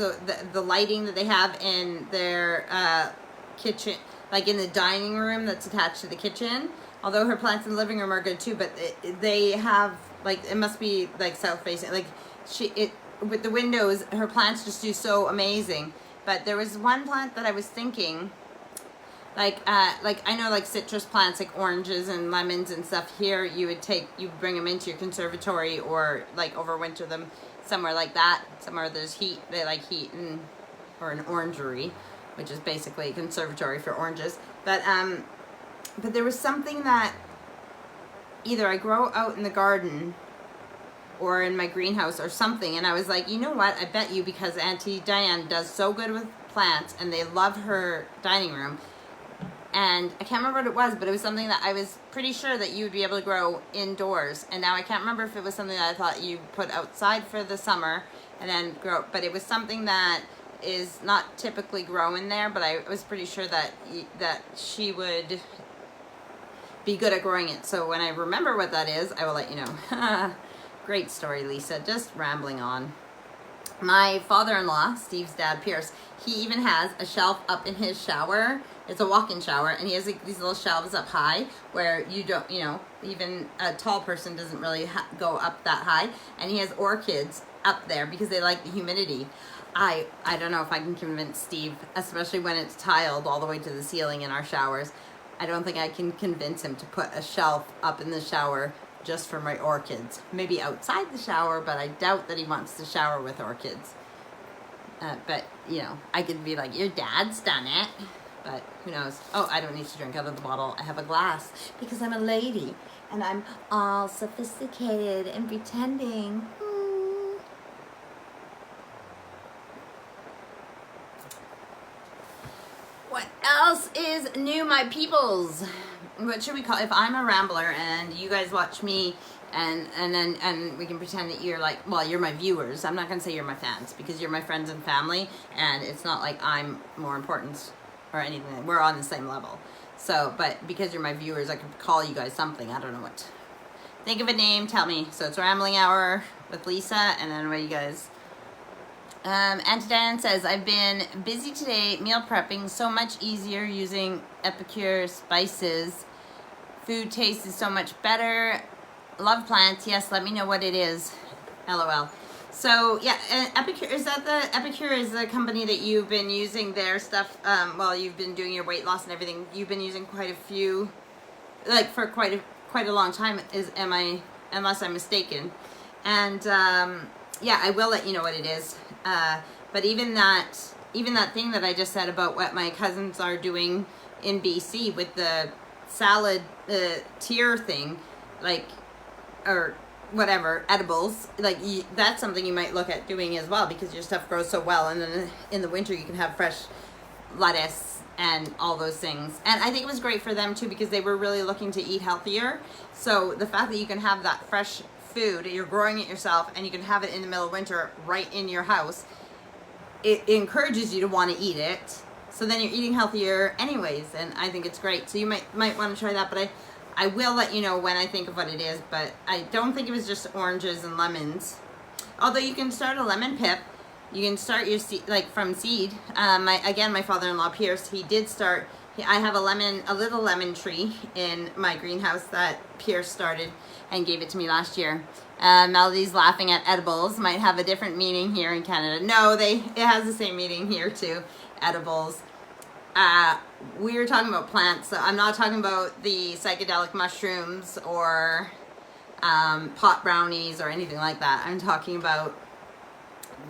the lighting that they have in their kitchen, like in the dining room that's attached to the kitchen. Although her plants in the living room are good too, but they have, like, it must be like south facing. Like with the windows, her plants just do so amazing. But there was one plant that I was thinking, like I know, like citrus plants, like oranges and lemons and stuff. Here, you bring them into your conservatory or like overwinter them somewhere like that. Somewhere there's heat, they like heat, or an orangery, which is basically a conservatory for oranges. But there was something that either I grow out in the garden or in my greenhouse or something, and I was like, you know what? I bet you, because Auntie Diane does so good with plants, and they love her dining room. And I can't remember what it was, but it was something that I was pretty sure that you would be able to grow indoors. And now I can't remember if it was something that I thought you put outside for the summer and then grow, but it was something that is not typically grown there, but I was pretty sure that she would be good at growing it. So when I remember what that is, I will let you know. Great story, Lisa. Just rambling on. My father-in-law, Steve's dad, Pierce, he even has a shelf up in his shower. It's a walk-in shower, and he has like these little shelves up high where you don't, even a tall person doesn't really go up that high. And he has orchids up there because they like the humidity. I don't know if I can convince Steve, especially when it's tiled all the way to the ceiling in our showers. I don't think I can convince him to put a shelf up in the shower just for my orchids. Maybe outside the shower, but I doubt that he wants to shower with orchids. But, I could be like, your dad's done it. But who knows? Oh, I don't need to drink out of the bottle. I have a glass because I'm a lady and I'm all sophisticated and pretending. What else is new, my peoples? What should we call, if I'm a rambler and you guys watch me and we can pretend that you're like, well, you're my viewers. I'm not going to say you're my fans because you're my friends and family, and it's not like I'm more important or anything. We're on the same level. So, but because you're my viewers, I could call you guys something. I don't know what. Think of a name, tell me. So it's Rambling Hour with Lisa, and then what you guys... Auntie Diane says, I've been busy today meal prepping, so much easier using Epicure spices. Food taste is so much better. Love plants. Yes, let me know what it is. LOL. So yeah, Epicure, is the company that you've been using their stuff while you've been doing your weight loss and everything? You've been using quite a few, like for quite a long time, unless I'm mistaken. And yeah, I will let you know what it is. But even that thing that I just said about what my cousins are doing in BC with the salad tier thing, like, or whatever, edibles, like that's something you might look at doing as well, because your stuff grows so well, and then in the winter you can have fresh lettuce and all those things. And I think it was great for them too, because they were really looking to eat healthier. So the fact that you can have that fresh food, you're growing it yourself, and you can have it in the middle of winter right in your house, it encourages you to want to eat it. So then you're eating healthier anyways, and I think it's great. So you might want to try that, but I will let you know when I think of what it is, but I don't think it was just oranges and lemons. Although you can start a lemon pip. You can start your seed, like from seed. My father-in-law Pierce, he did start. I have a little lemon tree in my greenhouse that Pierce started and gave it to me last year. Melody's laughing at edibles. Might have a different meaning here in Canada. No, it has the same meaning here too. Edibles. We were talking about plants, so I'm not talking about the psychedelic mushrooms or pot brownies or anything like that. I'm talking about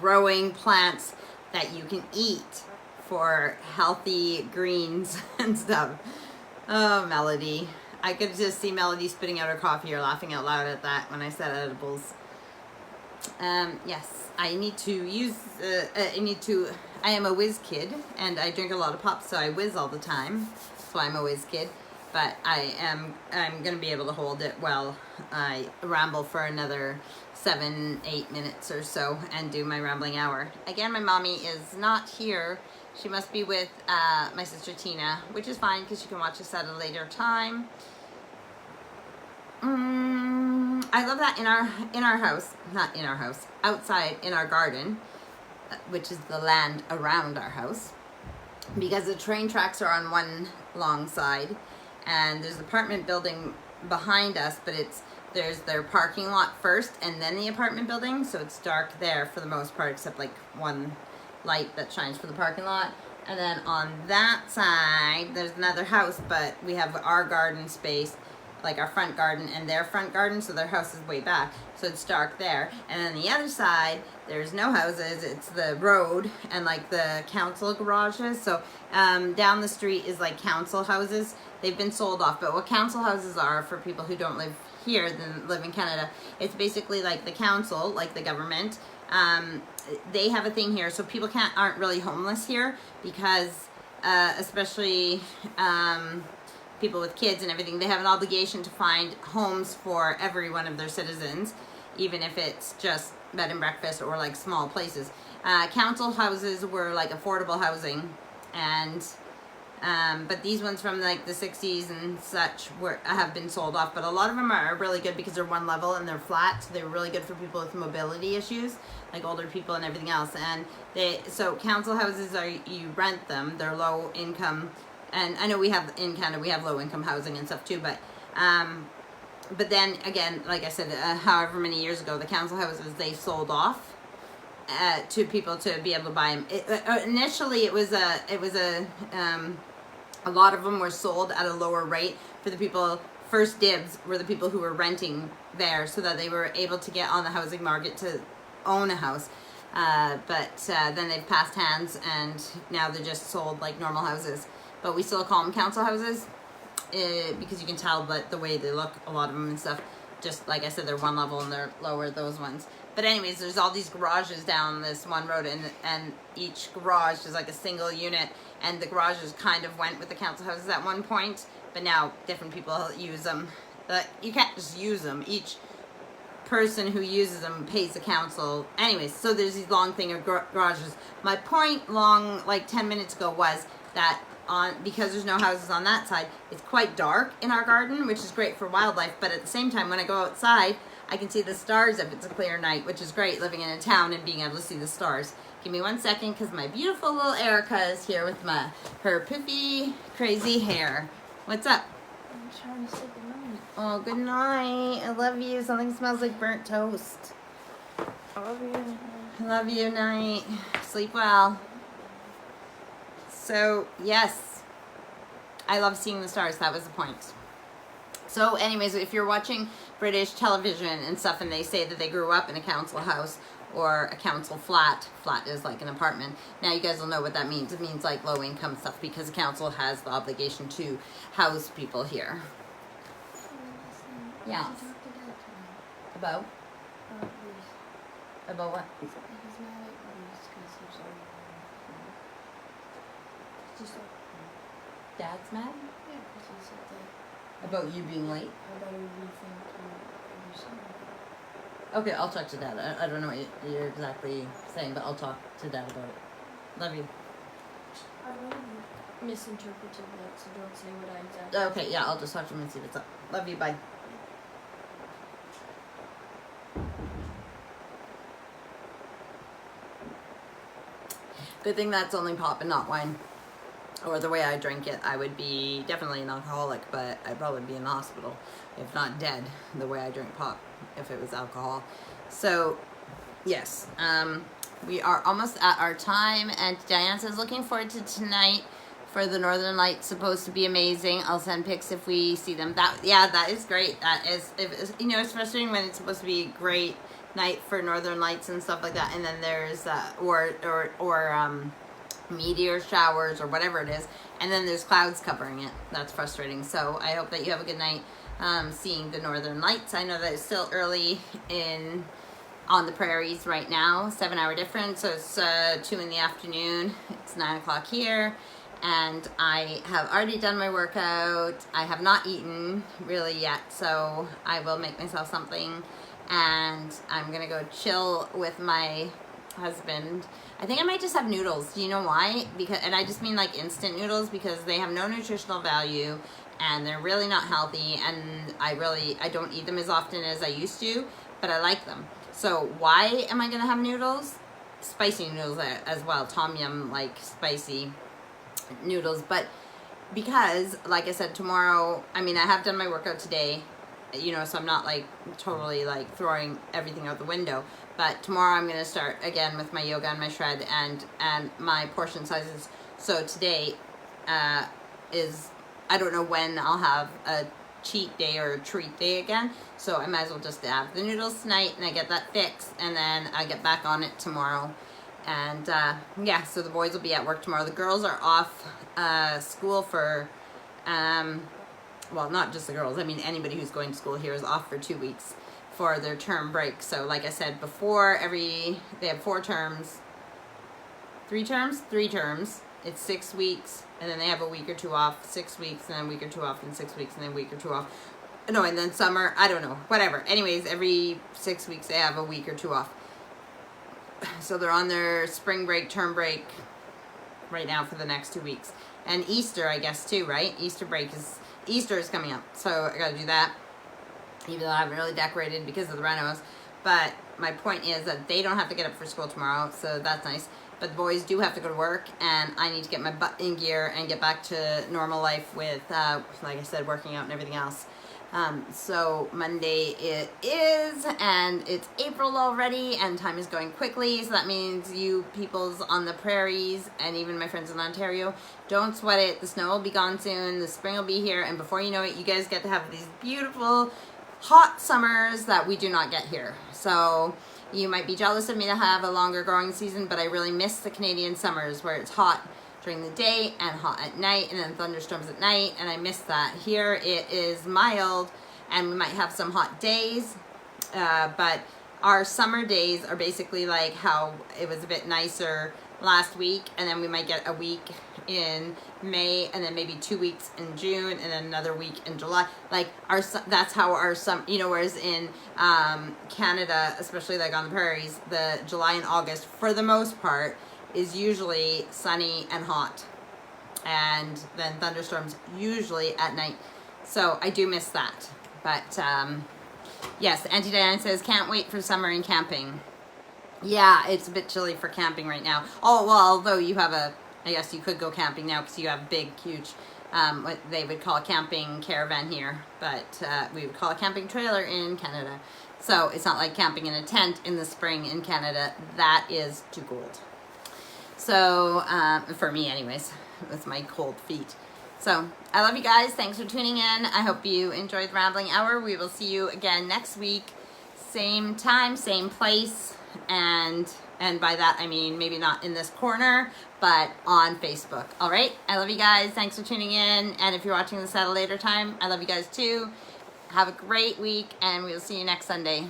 growing plants that you can eat for healthy greens and stuff. Oh, Melody. I could just see Melody spitting out her coffee or laughing out loud at that when I said edibles. Yes, I need to use, I am a whiz kid, and I drink a lot of pop, so I whiz all the time. That's why I'm a whiz kid. But I'm going to be able to hold it while I ramble for another 7-8 minutes or so and do my rambling hour. Again, my mommy is not here. She must be with my sister Tina, which is fine because she can watch this at a later time. I love that in our house, not in our house, outside in our garden, which is the land around our house, because the train tracks are on one long side, and there's an apartment building behind us, but there's their parking lot first and then the apartment building, so it's dark there for the most part, except like one light that shines for the parking lot. And then on that side there's another house, but we have our garden space, like our front garden and their front garden, so their house is way back, so it's dark there. And then the other side, there's no houses, it's the road and like the council garages. So down the street is like council houses. They've been sold off, but what council houses are, for people who don't live here, then live in Canada, it's basically like the council, like the government. They have a thing here, so people aren't really homeless here, because especially people with kids and everything, they have an obligation to find homes for every one of their citizens, even if it's just bed and breakfast or like small places. Council houses were like affordable housing, and but these ones from like the 60s and such have been sold off. But a lot of them are really good because they're one level and they're flat, so they're really good for people with mobility issues, like older people and everything else. And so council houses are, you rent them, they're low income. And I know we have in Canada, we have low income housing and stuff too, but then again, like I said, however many years ago, the council houses, they sold off to people to be able to buy them. Initially, it was a lot of them were sold at a lower rate for the people. First dibs were the people who were renting there, so that they were able to get on the housing market to own a house. But then they've passed hands, and now they're just sold like normal houses. But we still call them council houses because you can tell that the way they look, a lot of them and stuff. Just like I said, they're one level and they're lower, those ones. But anyways, there's all these garages down this one road, and each garage is like a single unit, and the garages kind of went with the council houses at one point, but now different people use them. You can't just use them. Each person who uses them pays the council. Anyways, so there's these long thing of garages. My point like 10 minutes ago was that because there's no houses on that side, it's quite dark in our garden, which is great for wildlife, but at the same time, when I go outside, I can see the stars if it's a clear night, which is great, living in a town and being able to see the stars. Give me 1 second, because my beautiful little Erica is here with her poofy, crazy hair. What's up? I'm trying to say good night. Oh, good night. I love you. Something smells like burnt toast. I love you. I love you, night. Sleep well. So, yes, I love seeing the stars. That was the point. So, anyways, if you're watching British television and stuff, and they say that they grew up in a council house or a council flat is like an apartment. Now, you guys will know what that means. It means like low income stuff, because the council has the obligation to house people here. Yes. About? About what? He's mad at Reese because he's like, just like, Dad's mad? yeah, because he said that About you being late? I better rethink every summer. Okay, I'll talk to Dad. I don't know what you're exactly saying, but I'll talk to Dad about it. Love you. I really misinterpreted that, so don't say what I exactly Okay, yeah, I'll just talk to him and see what's up. Love you, bye. Good thing that's only pop and not wine. Or the way I drink it, I would be definitely an alcoholic, but I'd probably be in the hospital, if not dead, the way I drink pop, if it was alcohol. So, yes, we are almost at our time, and Diane says, looking forward to tonight for the Northern Lights. Supposed to be amazing. I'll send pics if we see them. That is great. That is, you know, it's frustrating when it's supposed to be a great night for Northern Lights and stuff like that, and then there's meteor showers or whatever it is, and then there's clouds covering it. That's frustrating. So I hope that you have a good night seeing the Northern Lights. I know that it's still early on the prairies right now, 7-hour difference, so it's 2 in the afternoon. It's 9 o'clock here, and I have already done my workout. I have not eaten really yet, so I will make myself something, and I'm gonna go chill with my husband. I think I might just have noodles. Do you know why? And I just mean like instant noodles, because they have no nutritional value and they're really not healthy, and I don't eat them as often as I used to, but I like them. So why am I gonna have noodles? Spicy noodles as well, tom yum, like spicy noodles. But because, like I said, tomorrow, I mean, I have done my workout today, you know, so I'm not like totally like throwing everything out the window. But tomorrow I'm going to start again with my yoga and my shred and my portion sizes. So today is, I don't know when I'll have a cheat day or a treat day again. So I might as well just have the noodles tonight and I get that fixed, and then I get back on it tomorrow. And yeah, so the boys will be at work tomorrow. The girls are off school for, well, not just the girls. I mean, anybody who's going to school here is off for 2 weeks for their term break. So like I said before, they have 4 terms, 3 terms? 3 terms. It's 6 weeks, and then they have a week or 2 off, 6 weeks, and then a week or 2 off, and 6 weeks, and then a week or 2 off. No, and then summer, I don't know, whatever. Anyways, every 6 weeks they have a week or 2 off. So they're on their spring break, term break right now for the next 2 weeks. And Easter, I guess, too, right? Easter is coming up, so I gotta do that. Even though I haven't really decorated because of the renos. But my point is that they don't have to get up for school tomorrow, so that's nice. But the boys do have to go to work, and I need to get my butt in gear and get back to normal life with, like I said, working out and everything else. So Monday it is, and it's April already, and time is going quickly, so that means you peoples on the prairies, and even my friends in Ontario, don't sweat it. The snow will be gone soon, the spring will be here, and before you know it, you guys get to have these beautiful hot summers that we do not get here. So you might be jealous of me to have a longer growing season, but I really miss the Canadian summers where it's hot during the day and hot at night, and then thunderstorms at night, and I miss that. Here it is mild, and we might have some hot days, but our summer days are basically like how it was a bit nicer last week, and then we might get a week in May, and then maybe 2 weeks in June, and then another week in July. Like that's how our summer, you know, whereas in Canada, especially like on the prairies, the July and August for the most part is usually sunny and hot, and then thunderstorms usually at night. So I do miss that. But yes, Auntie Diane says, can't wait for summer and camping. Yeah, it's a bit chilly for camping right now. Oh, well, although you have I guess you could go camping now because you have big, huge, what they would call a camping caravan here, but we would call a camping trailer in Canada. So it's not like camping in a tent in the spring in Canada. That is too cold. So, for me anyways, with my cold feet. So, I love you guys. Thanks for tuning in. I hope you enjoyed the Rambling Hour. We will see you again next week. Same time, same place. And by that, I mean maybe not in this corner, but on Facebook. All right? I love you guys. Thanks for tuning in. And if you're watching this at a later time, I love you guys too. Have a great week, and we'll see you next Sunday.